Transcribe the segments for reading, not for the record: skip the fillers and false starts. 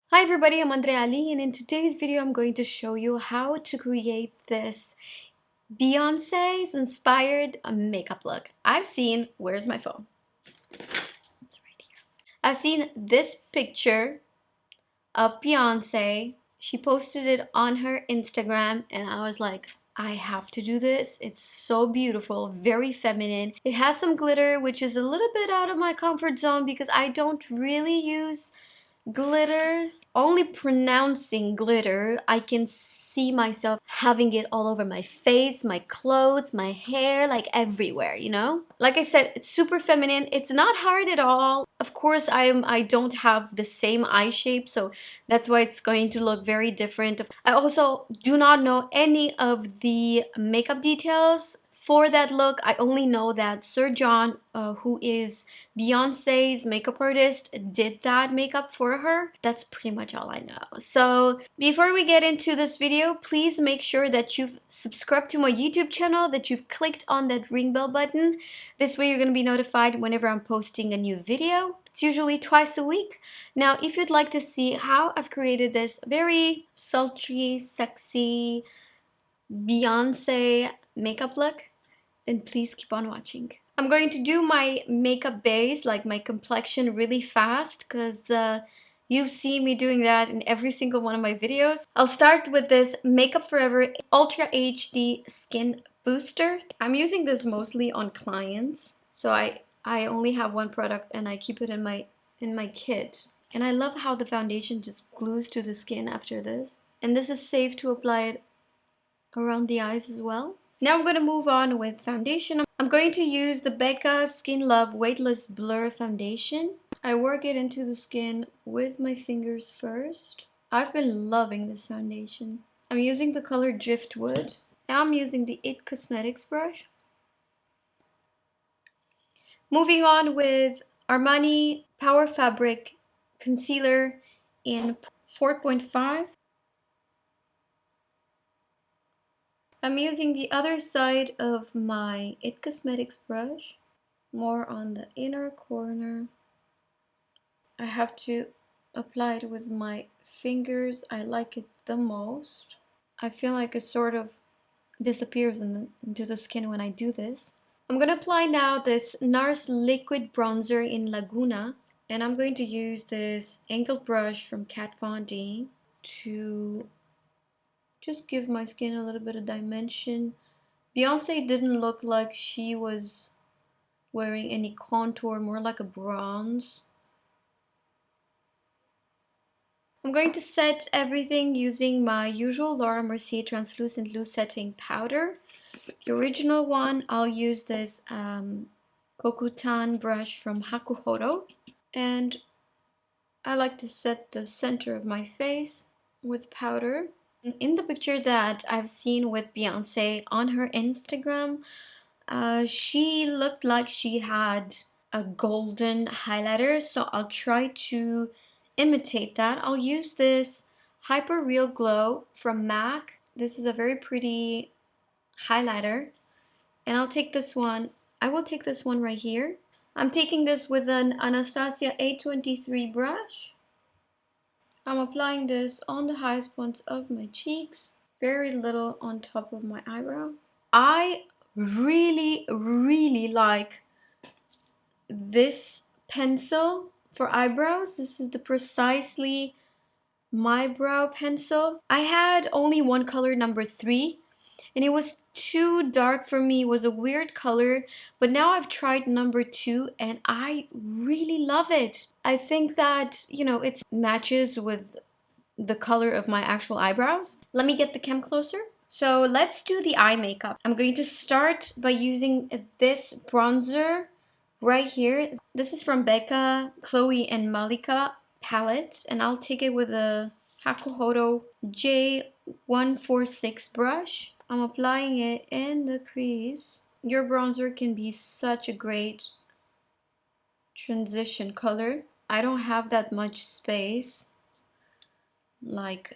Hi everybody, I'm Andreea, and in today's video I'm going to show you how to create this Beyonce's inspired makeup look. Where's my phone? It's right here. I've seen this picture of Beyonce. She posted it on her Instagram and I was like, I have to do this. It's so beautiful, very feminine. It has some glitter, which is a little bit out of my comfort zone because I don't really use glitter. Only pronouncing glitter, I can see myself having it all over my face, my clothes, my hair, like everywhere, you know? Like I said, it's super feminine. It's not hard at all. Of course, I don't have the same eye shape, so that's why it's going to look very different. I also do not know any of the makeup details for that look. I only know that Sir John, who is Beyonce's makeup artist, did that makeup for her. That's pretty much all I know. So before we get into this video, please make sure that you've subscribed to my YouTube channel, that you've clicked on that ring bell button. This way you're going to be notified whenever I'm posting a new video. It's usually twice a week. Now, if you'd like to see how I've created this very sultry, sexy Beyonce makeup look, then please keep on watching. I'm going to do my makeup base, like my complexion, really fast because you see me doing that in every single one of my videos. I'll start with this Makeup Forever Ultra HD Skin Booster. I'm using this mostly on clients, so I only have one product and I keep it in my kit. And I love how the foundation just glues to the skin after this. And this is safe to apply it around the eyes as well. Now I'm going to move on with foundation. I'm going to use the Becca Skin Love Weightless Blur Foundation. I work it into the skin with my fingers first. I've been loving this foundation. I'm using the color Driftwood. Now I'm using the It Cosmetics brush. Moving on with Armani Power Fabric Concealer in 4.5. I'm using the other side of my It Cosmetics brush, more on the inner corner. I have to apply it with my fingers. I like it the most. I feel like it sort of disappears into the skin when I do this. I'm going to apply now this NARS liquid bronzer in Laguna, and I'm going to use this angled brush from Kat Von D to just give my skin a little bit of dimension. Beyonce didn't look like she was wearing any contour, more like a bronze. I'm going to set everything using my usual Laura Mercier translucent loose setting powder. The original one, I'll use this Kokutan brush from Hakuhodo. And I like to set the center of my face with powder. In the picture that I've seen with Beyonce on her Instagram, she looked like she had a golden highlighter, so I'll try to imitate that. I'll use this Hyper Real Glow from MAC. This is a very pretty highlighter, and I'll take this one. I will take this one right here. I'm taking this with an Anastasia A23 brush. I'm applying this on the highest points of my cheeks, very little on top of my eyebrow. I really like this pencil for eyebrows. This is the Precisely My Brow pencil. I had only one color, number 3, and it was too dark for me. It was a weird color, but now I've tried number 2 and I really love it. I think that, you know, it matches with the color of my actual eyebrows. Let me get the cam closer. So let's do the eye makeup. I'm going to start by using this bronzer right here. This is from Becca, Khloe, and Malika palette, and I'll take it with a Hakuhodo J146 brush. I'm applying it in the crease. Your bronzer can be such a great transition color. I don't have that much space like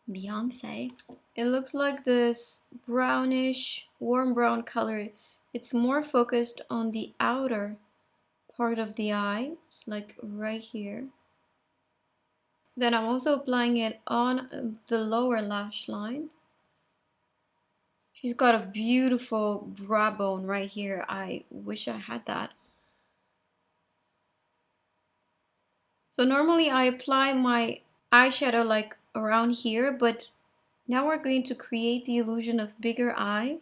Beyonce. It looks like this brownish, warm brown color. It's more focused on the outer part of the eye, like right here. Then I'm also applying it on the lower lash line. She's got a beautiful brow bone right here. I wish I had that. So normally I apply my eyeshadow like around here, but now we're going to create the illusion of bigger eye.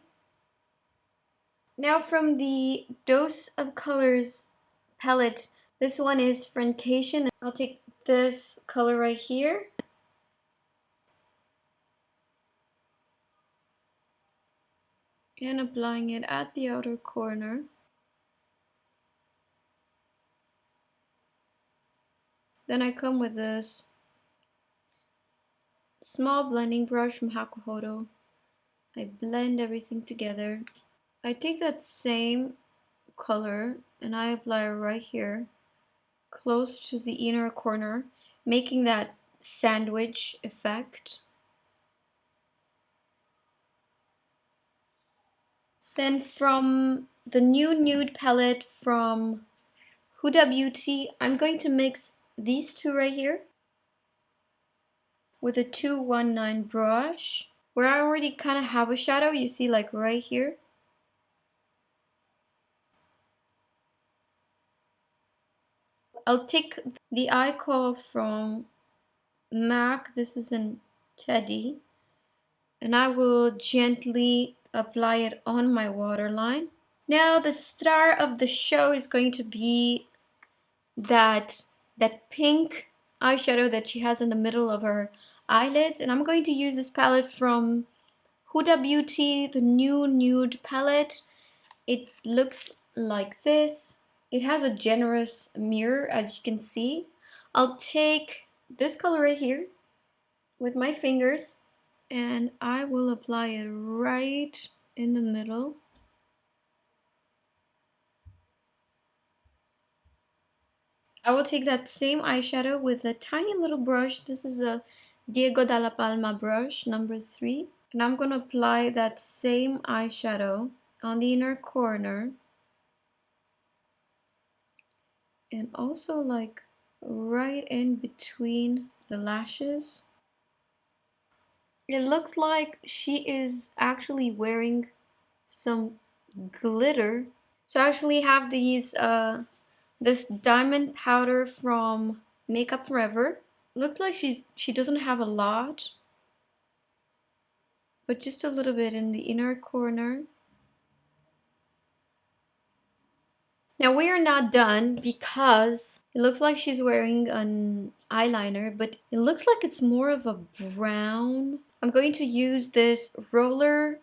Now from the Dose of Colors palette, this one is Friendcation. I'll take this color right here. And applying it at the outer corner. Then I come with this small blending brush from Hakuhodo. I blend everything together. I take that same color and I apply it right here, close to the inner corner, making that sandwich effect. Then from the new nude palette from Huda Beauty, I'm going to mix these two right here with a 219 brush, where I already kind of have a shadow, you see, like right here. I'll take the eye kohl from MAC, this is in Teddy, and I will gently apply it on my waterline. Now the star of the show is going to be that pink eyeshadow that she has in the middle of her eyelids, and I'm going to use this palette from Huda Beauty, the new nude palette. It looks like this. It has a generous mirror, as you can see. I'll take this color right here with my fingers and I will apply it right in the middle. I will take that same eyeshadow with a tiny little brush. This is a Diego Dalla Palma brush, number 3. And I'm going to apply that same eyeshadow on the inner corner. And also like right in between the lashes. It looks like she is actually wearing some glitter. So I actually have these this diamond powder from Makeup Forever. Looks like she doesn't have a lot, but just a little bit in the inner corner. Now we are not done because it looks like she's wearing an eyeliner, but it looks like it's more of a brown. I'm going to use this roller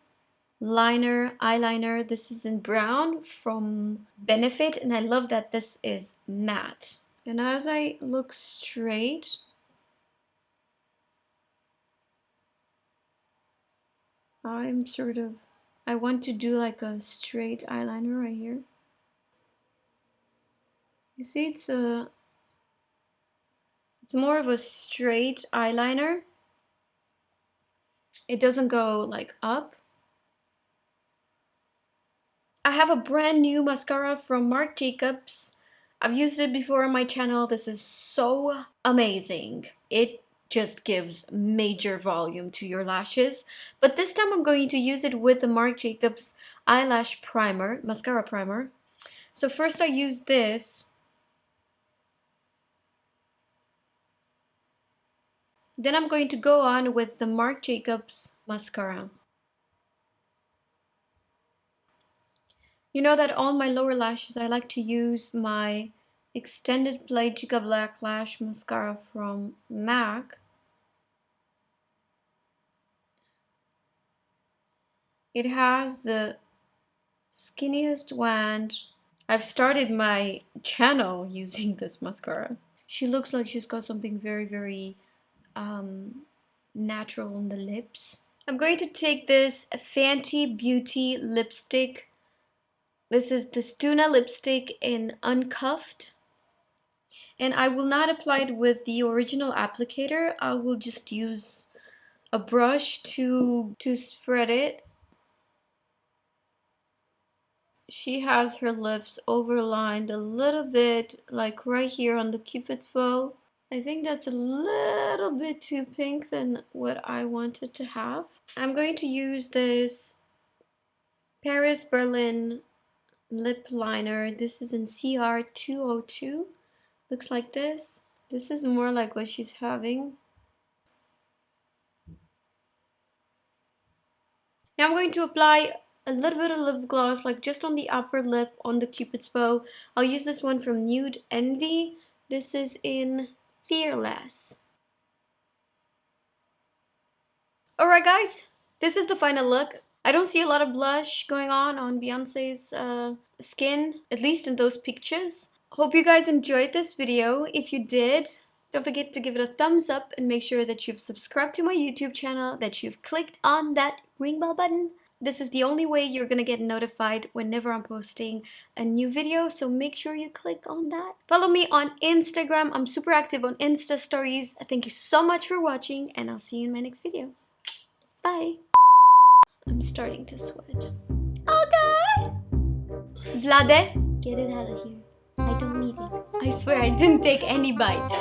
liner eyeliner. This is in brown from Benefit, and I love that this is matte. And as I look straight, I want to do like a straight eyeliner right here. You see, it's more of a straight eyeliner. It doesn't go like up. I have a brand new mascara from Marc Jacobs. I've used it before on my channel. This is so amazing. It just gives major volume to your lashes. But this time I'm going to use it with the Marc Jacobs eyelash primer, mascara primer. So first I use this. Then I'm going to go on with the Marc Jacobs mascara. You know that on my lower lashes I like to use my extended play Chica Black Lash mascara from MAC. It has the skinniest wand. I've started my channel using this mascara. She looks like she's got something very, very natural on the lips. I'm going to take this Fenty Beauty lipstick. This is the Tuna lipstick in Uncuffed. And I will not apply it with the original applicator. I will just use a brush to spread it. She has her lips overlined a little bit, like right here on the Cupid's bow. I think that's a little bit too pink than what I wanted to have. I'm going to use this Paris Berlin lip liner. This is in CR202. Looks like this. This is more like what she's having. Now I'm going to apply a little bit of lip gloss, like just on the upper lip on the Cupid's bow. I'll use this one from Nude Envy. This is in Fearless. Alright guys, this is the final look. I don't see a lot of blush going on Beyonce's skin, at least in those pictures. Hope you guys enjoyed this video. If you did, don't forget to give it a thumbs up and make sure that you've subscribed to my YouTube channel, that you've clicked on that ring bell button. This is the only way you're gonna get notified whenever I'm posting a new video, so make sure you click on that. Follow me on Instagram. I'm super active on Insta stories. Thank you so much for watching, and I'll see you in my next video. Bye. I'm starting to sweat. Okay. Vlade, get it out of here. I don't need it. I swear I didn't take any bite.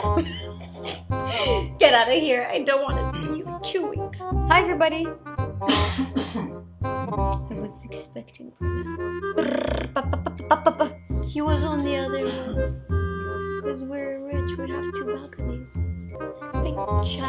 Get out of here. I don't want to see you chewing. Hi, everybody. I was expecting for that. He was on the other one. Because we're rich, we have 2 balconies. Pictures.